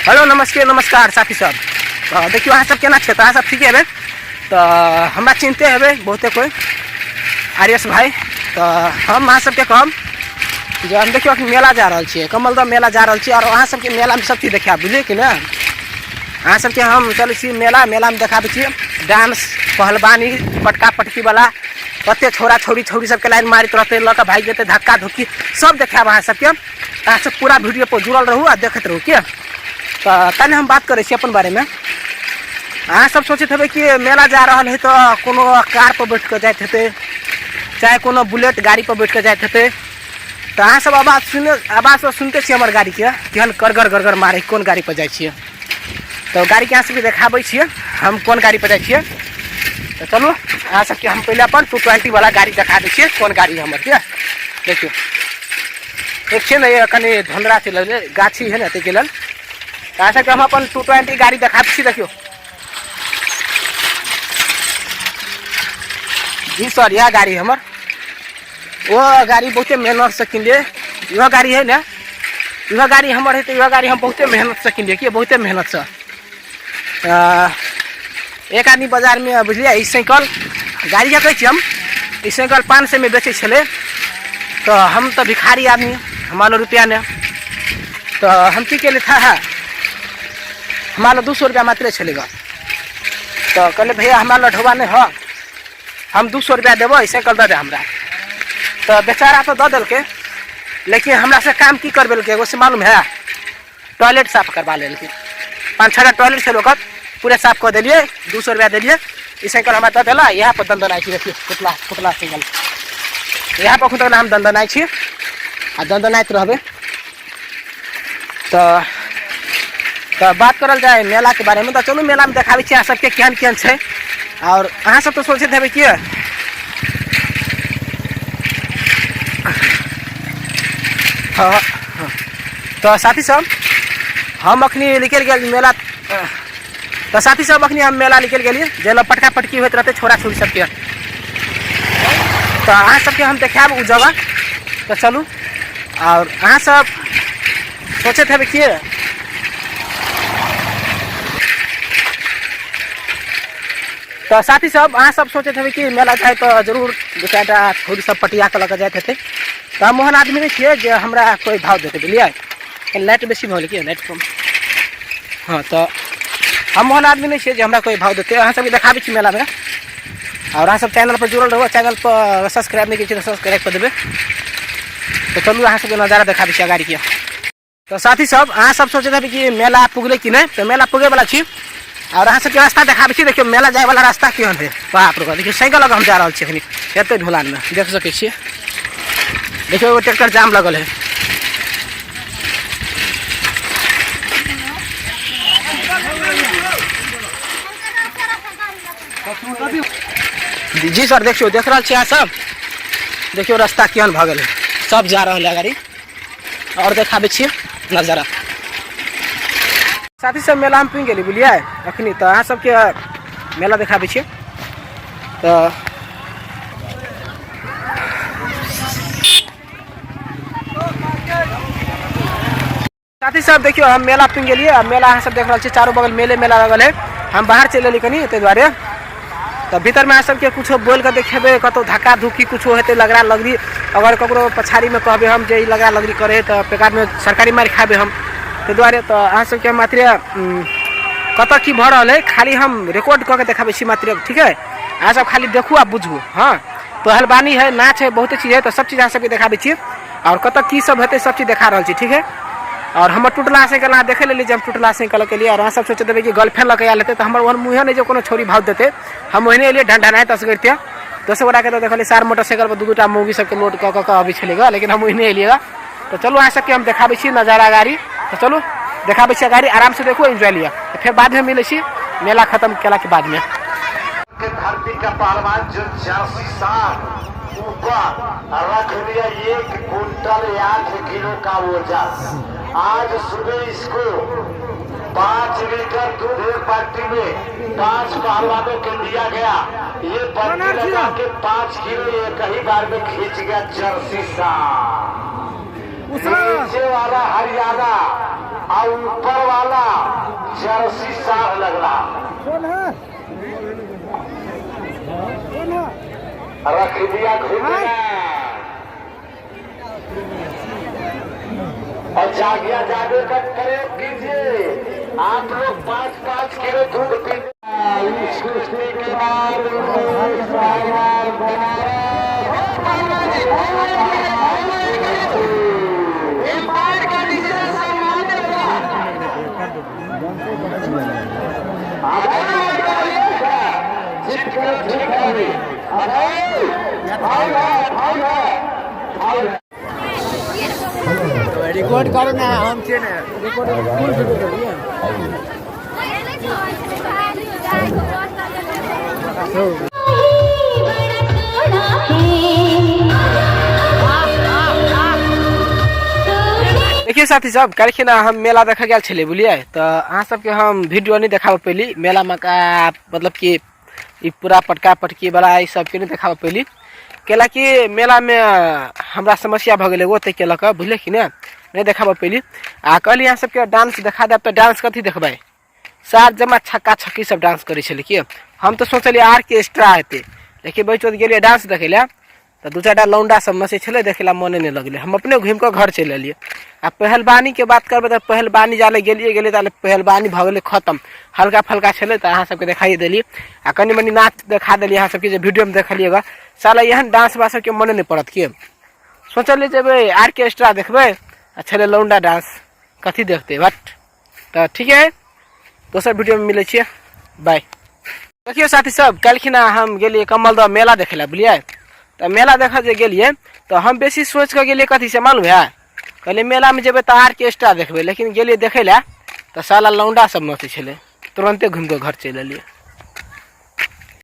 Hello नमस्कार साथी सब। तो देखियो अहाँ सब केना क्षेत्र, अहाँ सब ठीक है। तो हमरा चिंते है बहुते कोई आर्यस भाई। तो हम अहाँ सबके कहब जो हम देखियो मेला जा रहा छे, कमलदह मेला जा रहा छे और अहाँ सबके मेला में सब चीज़ देखा बुझलिए कि ना। अहाँ सबके हम चल छी मेला में देखाबे छी डांस पहलवानी पटका पटकी वाला कते छोरा छोरी सबके लाइन मारित रहते लड़का भाई जते धक्का धुक्की सब देखाब अहाँ सबके। अहाँ सब पूरा वीडियो पर जुड़ल रहू आ देखते रहू क्या। तो कल हम बात करे अपन बारे में। अहाँ सब सोचते थे कि मेला जा रहा है तो कोनो कार पर बैठ कर जाते थे चाहे कोनो बुलेट गाड़ी पर बैठ कर जाते थे। तो अहाँ सब आवाज सुनते छे हमारे गाड़ी के केहन गड़गड़ मारे कौन गाड़ी पर जाए। तो गाड़ी के अहाँ सबके देखाबे छे हम कौन गाड़ी पर जाए। तो चलू अहाँ सबके हम पहले अपन 220 वाला गाड़ी देखा दे कौन गाड़ी हमारे क्या। देखियो एक छे ना ये कने धुंधरा से लगे गाछी है ना ते के अहाँ सबके हम अपन 220 गाड़ी देखा छी। देखियो जी सर यह गाड़ी हमार वो गाड़ी बहुते मेहनत से किनलिए। यह गाड़ी है ना यह गाड़ी हमारे है तो यह गाड़ी हम बहुते मेहनत से किनलिए कि बहुते मेहनत से। एक आदमी बाजार में बुझलिए इस साइकिल गाड़ी क्या कहते हम इस साइकिल 500 में बेचे छे। तो हम तो भिखारी आदमी हमारा रुपया ने तो हम की के लिए था हमारा 200 रुपया मात्र चलेगा। तो कहले भैया हमारा ढोबा नहीं हो हम 200 रुपया देव साइकिल दे दे हमरा। तो बेचारा तो दे दिल के लेकिन हमरा से काम की कर बेल से मालूम है टॉयलेट साफ करवा ले 5-6 टॉयलेट से लोग पूरे साफ कर दिलिए 200 रुपया दिलिए। इस साइकिल हमारा दे दिला यहाँ पर दंदनाई देखिए पुतला साइकिल यहाँ पर खुद हम दंदनाई छी आ दंदनाइत रहबे। तो बात करल जाए मेला के बारे में। तो चलू मेला में देखाबे छी सबके केहन केहन छे। और अहाँ सब तो सोचते थे कि हाँ तो साथी सब हम अखनी निकल गए मेला। तो साथी सब अखनी हम मेला निकल गए जेल पटका पटकी होते रहते छोरा छोरी सबके। तो अहाँ सबके हम देखाब उ जगह। तो चलू और अहाँ सब सोचे थे कि तो साथी सब अहाँ सब सोचे थे कि मेला जाए तो जरूर 2-4 छोरी सब पटिया के लगे जाते थे। तो हम मोहन आदमी नहीं छे जो हमरा कोई भाव देते बुझलिए लाइट बेसी भले कि लाइट कम। हाँ तो हम मोहन आदमी नहीं छे जो हमरा कोई भाव देते। अहाँ सबके देखाबे छी मेला में और अहाँ सब चैनल पर जुड़ल रहो चैनल पर सब्सक्राइब नहीं किए सब्सक्राइब कर देवे। तो चलू अहाँ सबके नज़ारा देखाबे छी गाड़ी के। तो साथी सब अहाँ सब सोचे थे कि मेला पुगले कि नहीं। तो मेला पुगे वाला छी और अहाँ सबके रास्ता देखाबे छी। देखियो मेला जाए वाला रास्ता केहन है बाप रे। देखियो साइकिल लगा हम जा रहा छे एते ढोलान में देख सके छी। देखियो वो ट्रैक्टर जाम लगल है। जी सर देखियो देख रहा छे सब। देखियो रास्ता केहन भगल है सब जा रहा है गाड़ी और देखाबे छी नजारा। साथी सब मेला हम पुग गेली बुझलिए अखनी। तो अहाँ सबके मेला देखाबे छी। तो साथी सब देखियो हम मेला पुग गेलिए। मेला अहाँ सब देख रहा छे चारों बगल मेला लगल है। हम बाहर चल एली कनी ते द्वारे। तो भीतर में अहाँ सबके कुछ बोल कर देखेबे कतो धक्का धुक्की कुछ होते लगरा लगरी अगर ककरो पछाड़ी में कहबे हम जे लगरा लगरी करे तो बेकार में सरकारी मार खाबे हम ते द्वारे। तो अहाँ सबके मात्र कत की भ रहा है खाली हम रिकॉर्ड करके देखाबे छी मात्र ठीक है। अहाँ सब खाली देखू आ बुझू। हाँ पहलवानी है नाच है बहुत चीज़ है तो सब चीज़ अहाँ सबके देखाबे छी और कत की सब हेते सब चीज़ देखा रहा छी ठीक है। और हम टूटला साइकिल अहाँ देखे ली जब टूटला साइकिल के लिए और अहाँ सब सोचे देवे कि गर्लफ्रेंड लगे आते तो हमारे वहाँ मुँह नहीं जो कोनो छोरी भाव देते हम वही लिए ढंढाना तस करते 10 गोटा के तो देखलिए 4 मोटरसाइकिल पर 2-2 मूवी सबके लोड कर अभी चलेगा लेकिन हम वही नहीं लिएगा। तो चलो अहाँ सबके हम देखाबे छी नज़ारा गाड़ी। तो चलो देखाबे छी गाड़ी आराम से देखो एंजॉय लिया। तो फिर बाद में मिले छी मेला खत्म केला के बाद में। धरती का पहलवान जो 84 साल ऊपर रख लिया 1 कुंटल 8 किलो का वजन। आज सुबह इसको 5 लीटर दूध एक बाल्टी में 5 पहलवानों को दिया गया। ये बाल्टी लगा के 5 किलो एक ही बार में खींच गया 84 साल। नीचे वाला हरियाणा और ऊपर वाला जर्सी सार लग रहा। रख दिया घूमना और जागिया जागे का प्रयोग कीजिए। आप लोग 5-5 किलो दूध पीते इस कुश्ती के बाद रिकॉर्ड करो ना हम छे ना रिकॉर्ड फुल वीडियो करिए। देखिए साथी सब कल ना हम मेला देखा गया छे बुझलिए। तो अहाँ सबके हम वीडियो नहीं देखाब पैली मेला में का मतलब कि पूरा पटका पटकी वाला ई सब के नहीं देखाब पैली केला कि मेला में हमरा समस्या भ गए वो तक केलक बुझले कि नहीं देखाब पैली। आ कल यहाँ सबके डांस देखा देब तो डांस कथी देखबै सार जमा छक्का छक्की सब डांस करे छे। कि हम तो सोचलिए आर्केस्ट्रा हेतै लेकिन बैठ गेलिए डांस देखे ला तो 2-4 लौंडा सब में से छे देखे ला मने नहीं लगले। हम अपने घूम कर घर चल एलिए। आ पहलवानी के बात करबे तो पहलवानी जाले गेलिए ताले पहलवानी भ गेले खत्म। हल्का फल्का छे तो अहाँ सबके दिखाई देली आ कनी मनी नाच देखा देली। अहाँ सबके वीडियो में देखलिएगा साला यहाँ डांस बास के मने नहीं पड़त कि सोचलिए जब आर्केस्ट्रा देखबे छे लौंडा डांस कथी देखते बट तो ठीक है दोसर वीडियो में मिले छिए बाय। देखिए साथी सब कल खिना हम गेलिए कमलदह मेला देखे ला बुझलिए। तो मेला देखा जे गेलिए तो हम बेसी सोच के गेलिए कथी से मालूम है कहलिए मेला में जेबे तो आर्केस्ट्रा देखबे लेकिन गेलिए देखे ला तो साला लौंडा सब नचे छे तुरंते घूम के घर चल एलिए।